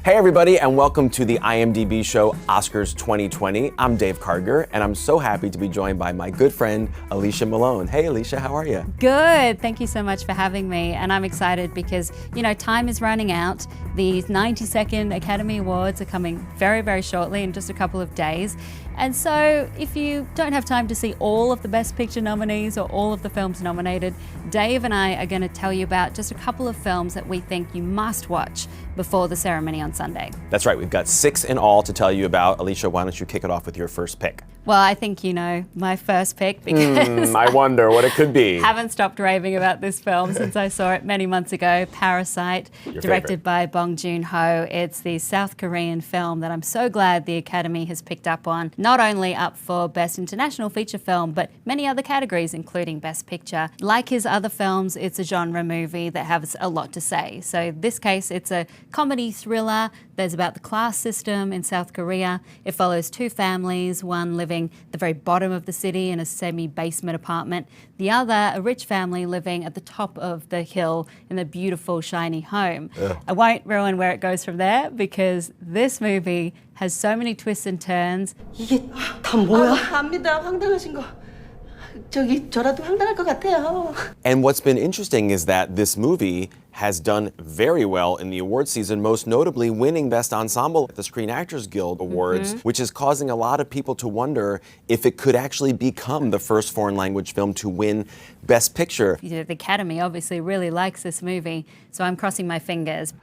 Hey everybody, and welcome to the IMDb show Oscars 2020. I'm Dave Karger, and I'm so happy to be joined by my good friend, Alicia Malone. Hey Alicia, how are you? Good, thank you so much for having me. And I'm excited because, you know, time is running out. These 92nd Academy Awards are coming very, very shortly in just a couple of days. And so if you don't have time to see all of the Best Picture nominees or all of the films nominated, Dave and I are going to tell you about just a couple of films that we think you must watch before the ceremony on Sunday. That's right, we've got 6 in all to tell you about. Alicia, why don't you kick it off with your first pick? Well, I think you know my first pick because I wonder what it could be. Haven't stopped raving about this film since I saw it many months ago. Parasite, directed by Bong Joon-ho. It's the South Korean film that I'm so glad the Academy has picked up on. Not only up for Best International Feature Film, but many other categories, including Best Picture. Like his other films, it's a genre movie that has a lot to say. So in this case, it's a comedy thriller. There's about the class system in South Korea. It follows 2 families, one living at the very bottom of the city in a semi-basement apartment, the other a rich family living at the top of the hill in a beautiful, shiny home. I won't ruin where it goes from there because this movie has so many twists and turns. 이게 다 뭐야? 압니다. 황당하신 거. 저라도 황당할 것 같아요. And what's been interesting is that this movie has done very well in the award season, most notably winning Best Ensemble at the Screen Actors Guild Awards, which is causing a lot of people to wonder if it could actually become the first foreign language film to win Best Picture. The Academy obviously really likes this movie, so I'm crossing my fingers.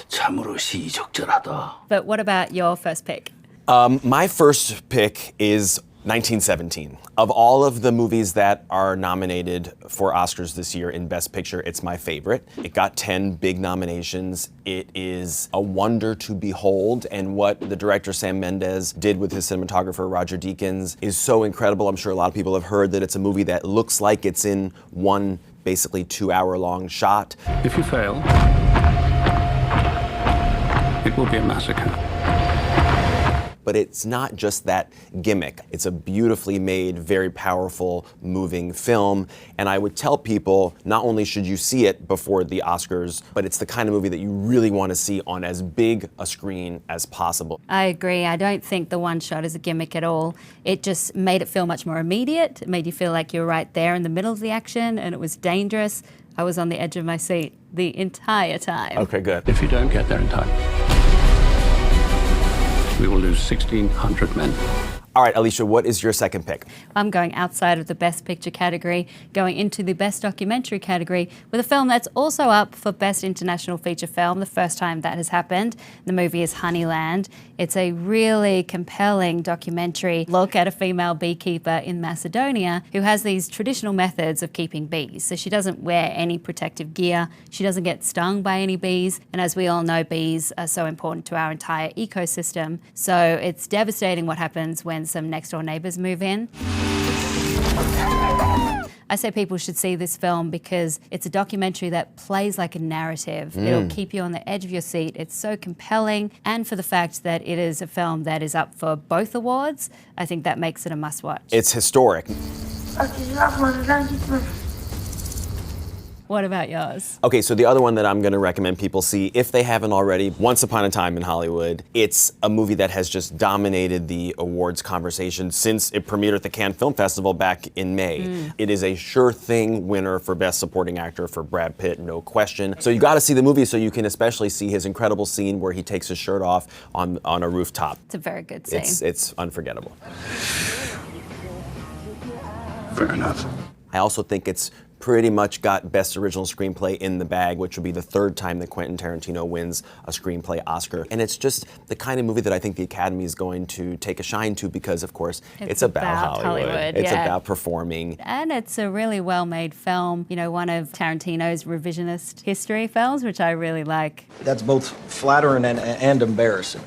참으로 시의적절하다. But what about your first pick? My first pick is 1917. Of all of the movies that are nominated for Oscars this year in Best Picture, it's my favorite. It got 10 big nominations. It is a wonder to behold, and what the director Sam Mendes did with his cinematographer Roger Deakins is so incredible. I'm sure a lot of people have heard that it's a movie that looks like it's in one basically 2-hour-long shot. If you fail, it will be a massacre. But it's not just that gimmick. It's a beautifully made, very powerful, moving film. And I would tell people, not only should you see it before the Oscars, but it's the kind of movie that you really want to see on as big a screen as possible. I agree. I don't think the one shot is a gimmick at all. It just made it feel much more immediate. It made you feel like you're right there in the middle of the action, and it was dangerous. I was on the edge of my seat the entire time. Okay, good. If you don't get there in time, we will lose 1,600 men. All right, Alicia, what is your second pick? I'm going outside of the Best Picture category, going into the Best Documentary category with a film that's also up for Best International Feature Film, the first time that has happened. The movie is Honeyland. It's a really compelling documentary look at a female beekeeper in Macedonia who has these traditional methods of keeping bees. So she doesn't wear any protective gear, she doesn't get stung by any bees, and as we all know, bees are so important to our entire ecosystem. So it's devastating what happens when some next door neighbors move in. I say people should see this film because it's a documentary that plays like a narrative. It'll keep you on the edge of your seat. It's so compelling, and for the fact that it is a film that is up for both awards, I think that makes it a must-watch. It's historic. What about yours? Okay, so the other one that I'm going to recommend people see, if they haven't already, Once Upon a Time in Hollywood. It's a movie that has just dominated the awards conversation since it premiered at the Cannes Film Festival back in May. It is a sure thing winner for Best Supporting Actor for Brad Pitt, no question. So you got to see the movie so you can especially see his incredible scene where he takes his shirt off on a rooftop. It's a very good scene. It's unforgettable. Fair enough. I also think it's pretty much got Best Original Screenplay in the bag, which would be the 3rd time that Quentin Tarantino wins a screenplay Oscar. And it's just the kind of movie that I think the Academy is going to take a shine to because, of course, it's about Hollywood. It's about performing. And it's a really well-made film, you know, one of Tarantino's revisionist history films, which I really like. That's both flattering and embarrassing.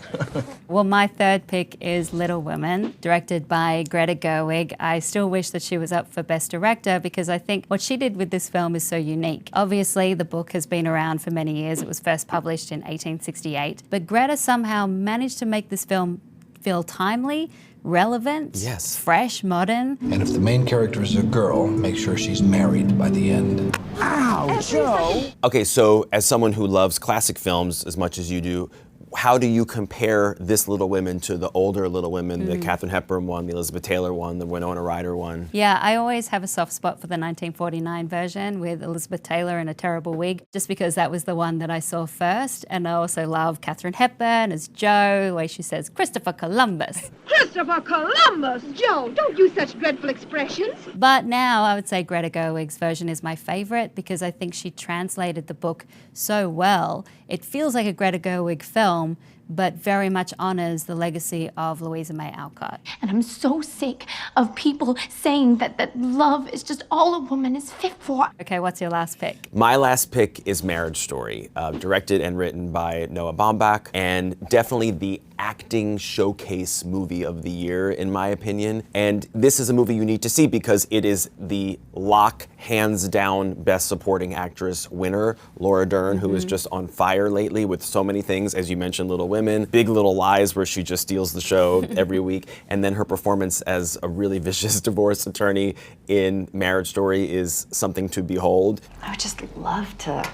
Well, my third pick is Little Women, directed by Greta Gerwig. I still wish that she was up for Best Director because I think what she did with this film is so unique. Obviously, the book has been around for many years. It was first published in 1868. But Greta somehow managed to make this film feel timely, relevant, fresh, modern. And if the main character is a girl, make sure she's married by the end. Ow, Joe! Okay, so as someone who loves classic films as much as you do, how do you compare this Little Women to the older Little Women, the Katharine Hepburn one, the Elizabeth Taylor one, the Winona Ryder one? Yeah, I always have a soft spot for the 1949 version with Elizabeth Taylor in a terrible wig, just because that was the one that I saw first. And I also love Katharine Hepburn as Jo, the way she says Christopher Columbus. Christopher Columbus! Joe, don't use such dreadful expressions. But now I would say Greta Gerwig's version is my favorite because I think she translated the book so well. It feels like a Greta Gerwig film, but very much honors the legacy of Louisa May Alcott. And I'm so sick of people saying that love is just all a woman is fit for. Okay, what's your last pick? My last pick is Marriage Story, directed and written by Noah Baumbach, and definitely the acting showcase movie of the year, in my opinion. And this is a movie you need to see because it is the lock, hands down, Best Supporting Actress winner, Laura Dern, who is just on fire lately with so many things, as you mentioned, Little Women, Big Little Lies, where she just steals the show every week, and then her performance as a really vicious divorce attorney in Marriage Story is something to behold. I would just love to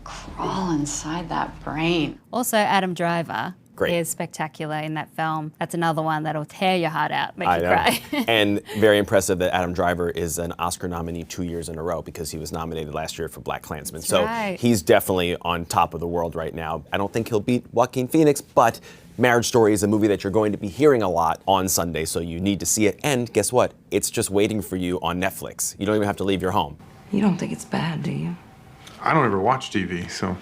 crawl inside that brain. Also, Adam Driver. Great. Is spectacular in that film. That's another one that'll tear your heart out, make you cry. And very impressive that Adam Driver is an Oscar nominee 2 years in a row because he was nominated last year for BlacKkKlansman. That's so right. He's definitely on top of the world right now. I don't think he'll beat Joaquin Phoenix, but Marriage Story is a movie that you're going to be hearing a lot on Sunday, so you need to see it. And guess what? It's just waiting for you on Netflix. You don't even have to leave your home. You don't think it's bad, do you? I don't ever watch TV, so,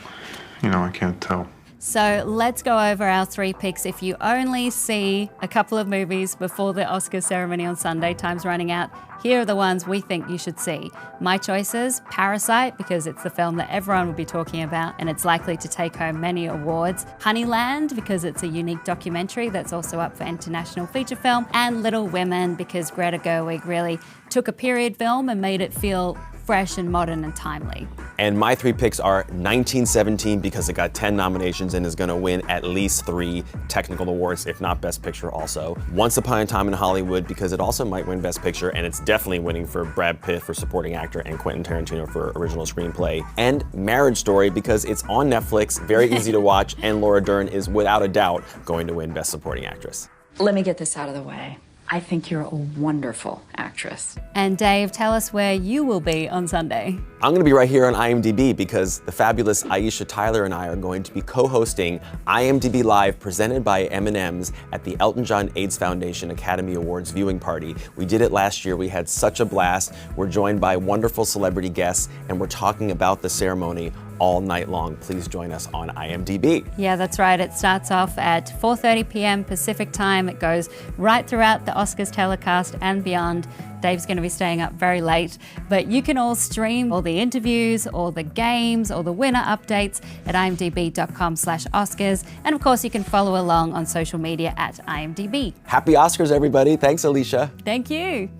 I can't tell. So let's go over our 3 picks. If you only see a couple of movies before the Oscar ceremony on Sunday, time's running out, here are the ones we think you should see. My choices, Parasite, because it's the film that everyone will be talking about and it's likely to take home many awards. Honeyland, because it's a unique documentary that's also up for International Feature Film. And Little Women, because Greta Gerwig really took a period film and made it feel fresh and modern and timely. And my 3 picks are 1917 because it got 10 nominations and is going to win at least 3 technical awards, if not Best Picture also. Once Upon a Time in Hollywood because it also might win Best Picture and it's definitely winning for Brad Pitt for Supporting Actor and Quentin Tarantino for Original Screenplay. And Marriage Story because it's on Netflix, very easy to watch, and Laura Dern is without a doubt going to win Best Supporting Actress. Let me get this out of the way. I think you're a wonderful actress. And Dave, tell us where you will be on Sunday. I'm gonna be right here on IMDb because the fabulous Aisha Tyler and I are going to be co-hosting IMDb Live presented by M&M's at the Elton John AIDS Foundation Academy Awards viewing party. We did it last year, we had such a blast. We're joined by wonderful celebrity guests and we're talking about the ceremony all night long. Please join us on IMDb. Yeah, that's right. It starts off at 4:30 p.m. Pacific time. It goes right throughout the Oscars telecast and beyond. Dave's going to be staying up very late, but you can all stream all the interviews, all the games, all the winner updates at imdb.com/Oscars. And of course, you can follow along on social media at IMDb. Happy Oscars, everybody. Thanks, Alicia. Thank you.